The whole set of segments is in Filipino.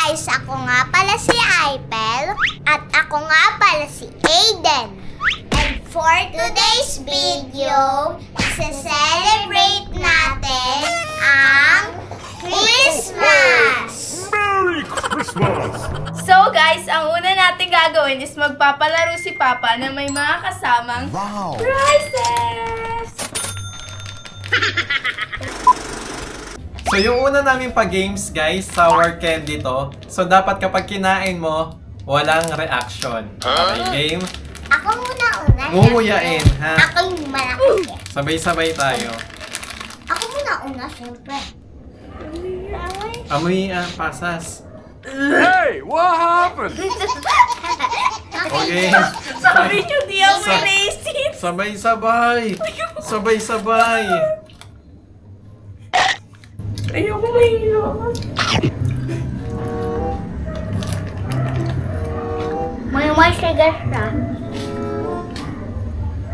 guys! Ako nga pala si Aipel at ako nga pala si Aiden. And for today's video, isa-celebrate natin ang Christmas! Merry Christmas! So guys, ang una natin gagawin is magpapalaro si Papa na may mga kasamang prizes! So yung una namin pa-games guys, sour candy to. So dapat kapag kinain mo, walang reaction. Okay, game? Ako muna una. Nguyain, ha? Ako yung malaki. Sabay-sabay tayo. Ako muna una, syempre. Amoy pasas. Hey, what happened? Okay. Sabi niyo di ako Sa- naisip! Sabay-sabay. Sabay-sabay. Ayoko mahilo. May sugar siya.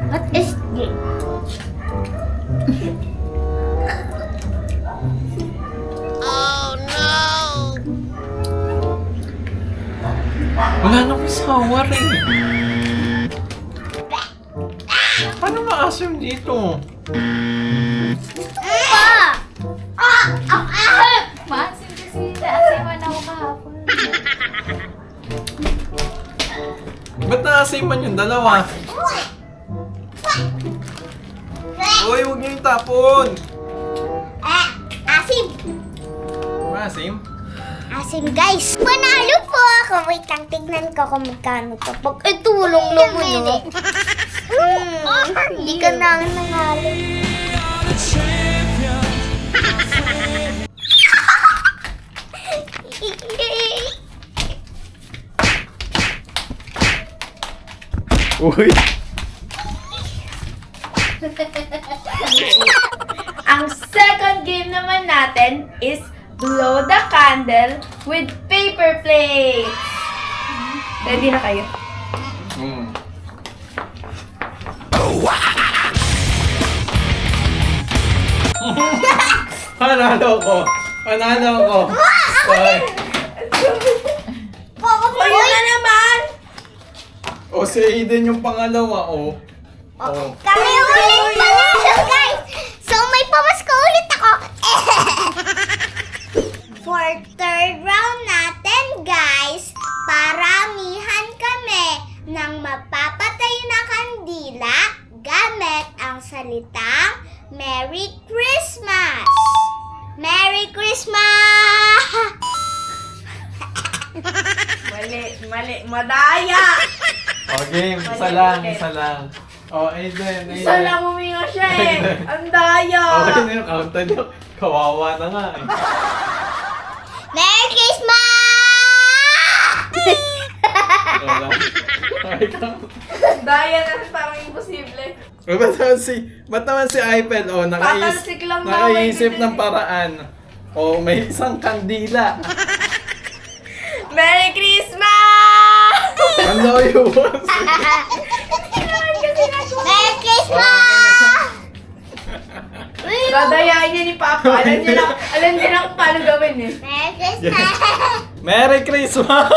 What is this? Wala nang sour eh. Paano maasim dito? Maasim kasi naasiman ako kahapon. Ba't naasiman yung dalawa? Uy, huwag niyo itapon. Asim! Maasim? Asim, guys! Panalo po ako! Wait lang, tignan ko kung magkano to. Pag itulong naman, no? Hindi ka na nanalo. Uy. Ang second game naman natin is blow the candle with paper plates. Ready na kayo? Panalo ko. Panalo ko. Sorry. Kayo na naman! O si Aiden yung pangalawa, oh. Oh. Kami ulit panalo, guys! So, may pamasko ulit ako. For third round natin, guys, paramihan kami ng mapapatay na kandila gamit ang salitang Merry Christmas! Merry Christmas! Mali, madaya! Okay, isa lang, isa lang. Oh, Aiden, Aiden. Isa lang huminga siya eh. Ang daya! Okay na yung counter niyo. Kawawa na nga eh. Merry Christmas! Wala. Okay ka. Daya na parang imposible. Ba't naman si Aipel, oh, Tatalsik lang na, nakaisip may ng paraan. Oh, may isang kandila. Merry Christmas! Ang layo mo. Merry Christmas! Dadayain niya ni Papa. Alam niya lang kung paano gawin eh. Merry Christmas! Merry Christmas!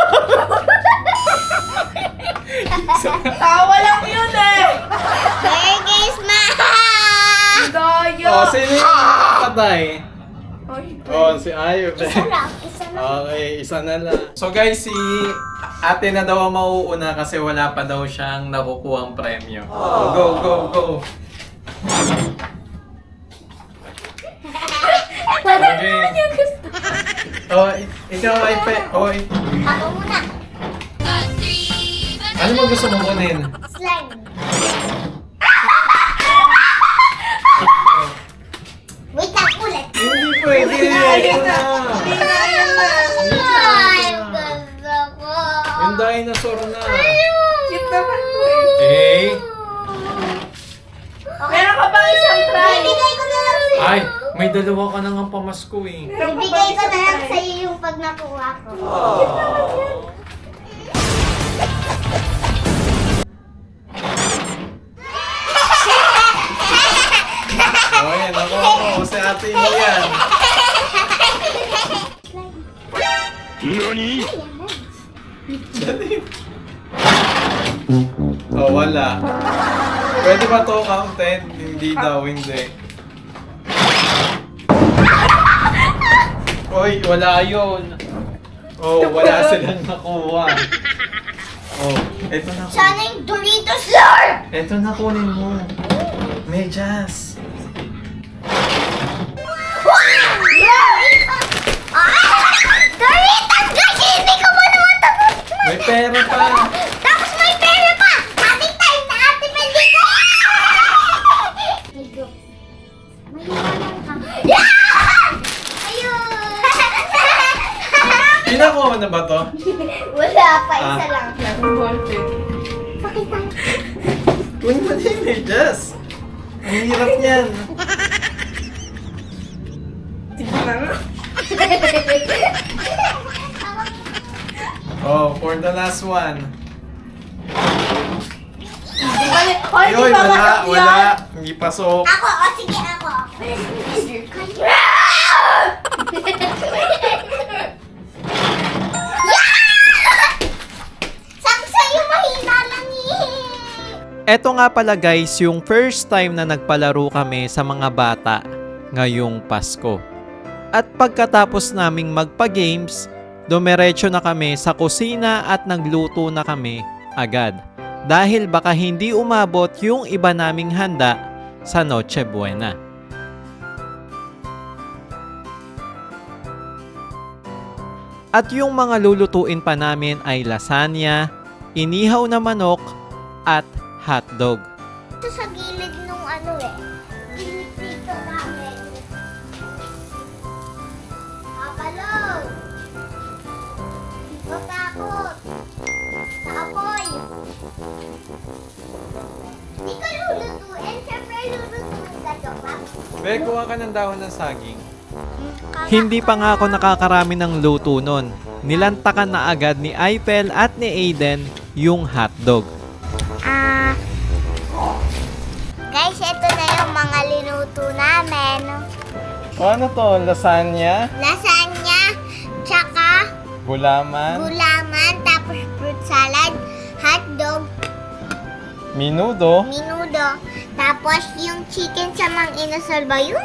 Tawa lang yun eh! Merry Christmas! Ang daya! Oh, sino yung patay? Ay, Oh, si Ayo. Isa lang, isa lang. Okay, isa na lang. So guys, si ate na daw ang mauuna kasi wala pa daw siyang nakukuhang premyo. Oh, go, go, go. Okay. Oh, ikaw ay pe. Oh, Ako muna. ano mo gusto mong kunin? Slime. Wait lang, ulit. Hindi pwede. Ayun Ito na. na. Ayun na. Ay, gusto ko. Yung dinosaur na. Cute naman ko eh. Eh. Meron ka bang isang try? Bibigay ko na lang sa'yo. Ay, may dalawa ka na nga pamasko eh. Bibigay ko na lang sa'yo yung pag nakuha ko. Oh, yan. Ako, si ate mo yan. NANI? Dali. Oh, wala. Pwede ba to counted? Hindi daw, hindi. Oy, wala yun. Oh, wala silang nakuha. Oh, eto na. Sana yung Doritos, Lord! Eto na kunin mo. Medyas. Doritos! Kasi hindi ko mo naman tapos. May pera pa. Tapos may pera pa! Happy time na ate Meldy ko! Mahiwanan ka. Yeah! Ayun! Pinakuha mo na ba to? Wala pa, isa lang. Pakita. Kunin mo na yung medyas. Ang hirap niyan. Oh, for the last one. Ayun, wala. Hindi pasok. Ako, o sige ako. Sabi sa'yo, mahina lang eh. Eto nga pala guys, yung first time na nagpalaro kami sa mga bata ngayong Pasko. At pagkatapos naming magpa-games, dumiretso na kami sa kusina at nagluto na kami agad. Dahil baka hindi umabot yung iba naming handa sa Noche Buena. At yung mga lulutuin pa namin ay lasagna, inihaw na manok, at hotdog. Ito sa gilid nung ano eh. Dito namin. Kapalog! Matakot! Sa apoy! Hindi ko lulutuin. Siyempre lulutuin ka, Joka. Be, kuha ka ng dahon ng saging. Hindi pa nga ako nakakarami ng luto nun. Nilantakan na agad ni Aipel at ni Aiden yung hotdog. Guys, ito na yung mga linuto namin. Ano to? Lasagna? Lasagna, tsaka Gulaman? gulaman, tapos fruit salad, hotdog, Minudo? minudo, tapos yung chicken sa Mang Inasal ba yun?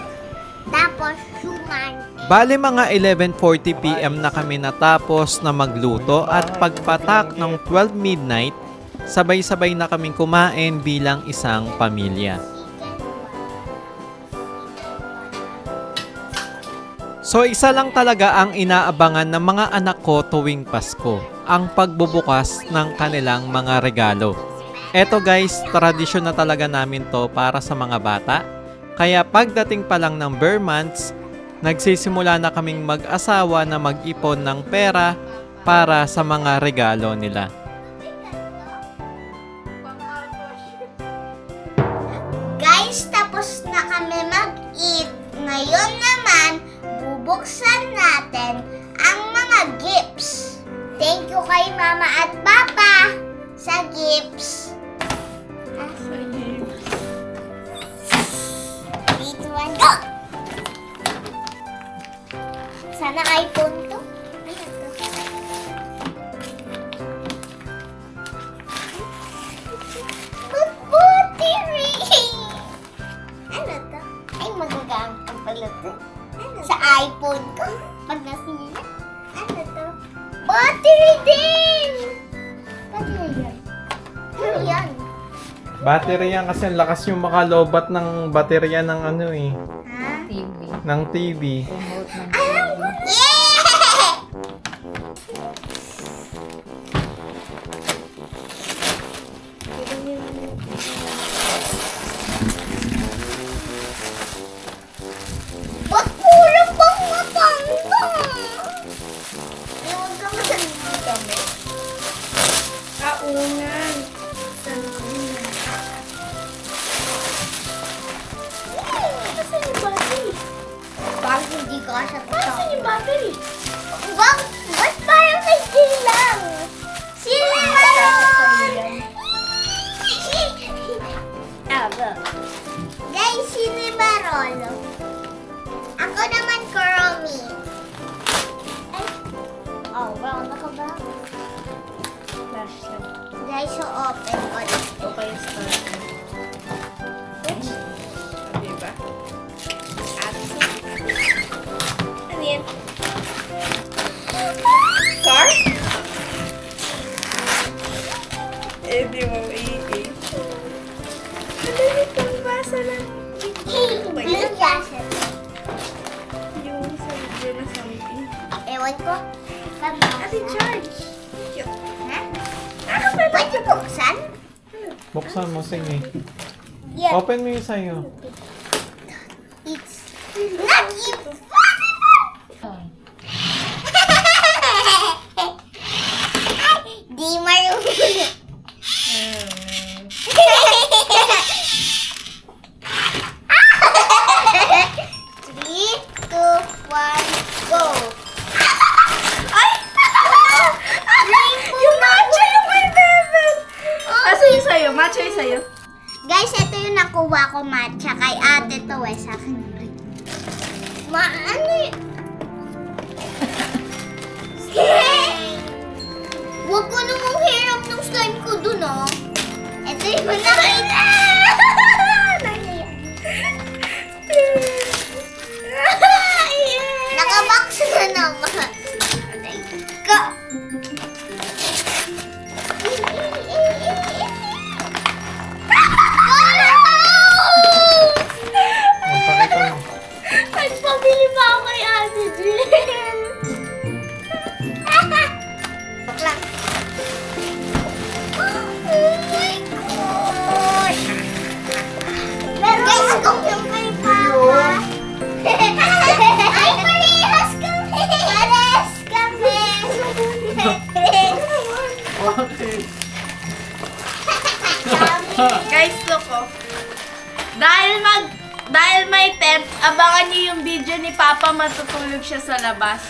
Tapos suman. Bale mga 11:40 PM na kami natapos na magluto at pagpatak ng 12 midnight, sabay-sabay na kaming kumain bilang isang pamilya. So isa lang talaga ang inaabangan ng mga anak ko tuwing Pasko, ang pagbubukas ng kanilang mga regalo. Eto guys, tradisyon na talaga namin to para sa mga bata. Kaya pagdating pa lang ng bare months, nagsisimula na kaming mag-asawa na mag-ipon ng pera para sa mga regalo nila. Guys, tapos na kami mag-eat. Ngayon naman, bubuksan natin ang mga gifts. Thank you kay Mama at Papa sa gifts. Dito one, go! Sana iPhone to. Ano to? Battery! Ano to? Ay, magagamit pala to. Sa iPhone ko. Pag nasira. Ano to? Battery din! Battery yan. Ano yan? Battery yan kasi ang lakas yung makalobat ng baterya ng ano eh, Ha? ng TV. Alam ko! Yeah! Ba't puro pang-matang to? Huwag ka masalita kami. Kaungan. Nasaan yung battery? Bakit hindi ko kasi ito? Nasaan yung battery? Ba't parang may din lang? Cinnamon! Guys, cinnamon. Ako naman, Kuromi. Ay. Oh, well, nakabago. Flash lang. Guys, so open ko. Okay, start. Diba? Ano yan? Car? Eh, di mo i-i. Ano itong basa lang? Blue jacket. Yung sa video na something. Ewan ko. Ate, charge! Cute. Ha? Pwede buksan? Buksan mo, sige. Yeah. Open mo yung sa'yo. It's not impossible! Di marunong. Three, two, one, go! Ay! Yung matcha yung kay Bebel! Asa yung sa'yo? Matcha yung sa'yo? Guys, ito yung nakuha ko matcha. Kay ate to eh, sa akin. Ano y- Huwag ko namang hirap ng slime ko dun, oh. Ito yung nakita! Nakabox na naman. Go! Ang pakita mo. Nagpabili pa ako kay Ate Jill. Lang. Oh my God! Guys, kung yung kay Papa. Ay, parehas kami! Parehas kami! Bakit? Guys, look oh. Dahil may tent, abangan niyo yung video ni Papa matutulog siya sa labas.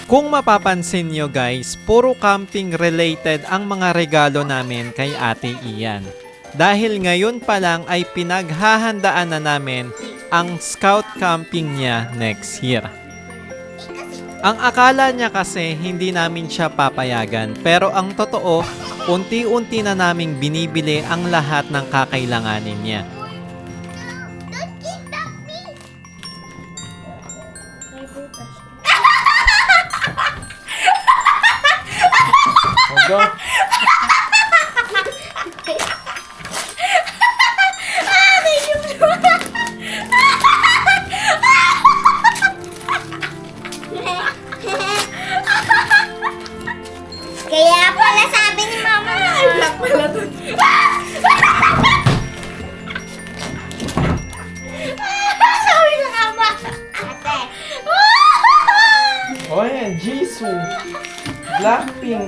Kung mapapansin nyo guys, puro camping related ang mga regalo namin kay Ate Ian. Dahil ngayon pa lang ay pinaghahandaan na namin ang scout camping niya next year. Ang akala niya kasi hindi namin siya papayagan, pero ang totoo, unti-unti na naming binibili ang lahat ng kakailanganin niya. Don't kidnap me! Ogo. Kaya pala sabi ni Mama na. Black pala to. Sabi na Mama. Ate. O yan, Jisoo. Blackpink.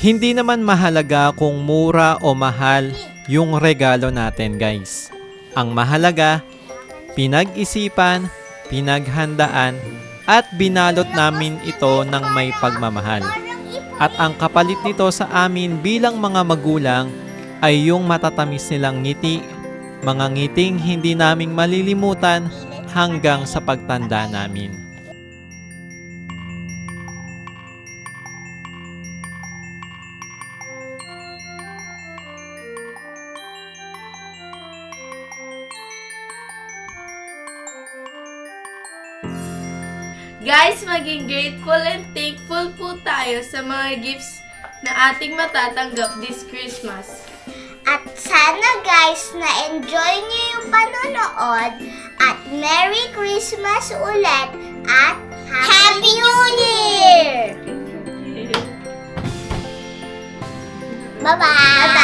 Hindi naman mahalaga kung mura o mahal yung regalo natin guys. Ang mahalaga, pinag-isipan, pinaghandaan, at binalot namin ito ng may pagmamahal. At ang kapalit nito sa amin bilang mga magulang ay yung matatamis nilang ngiti, mga ngiting hindi naming malilimutan hanggang sa pagtanda namin. Guys, maging grateful and thankful po tayo sa mga gifts na ating matatanggap this Christmas. At sana guys, na-enjoy niyo yung panonood at Merry Christmas ulit at Happy New Year! Bye-bye!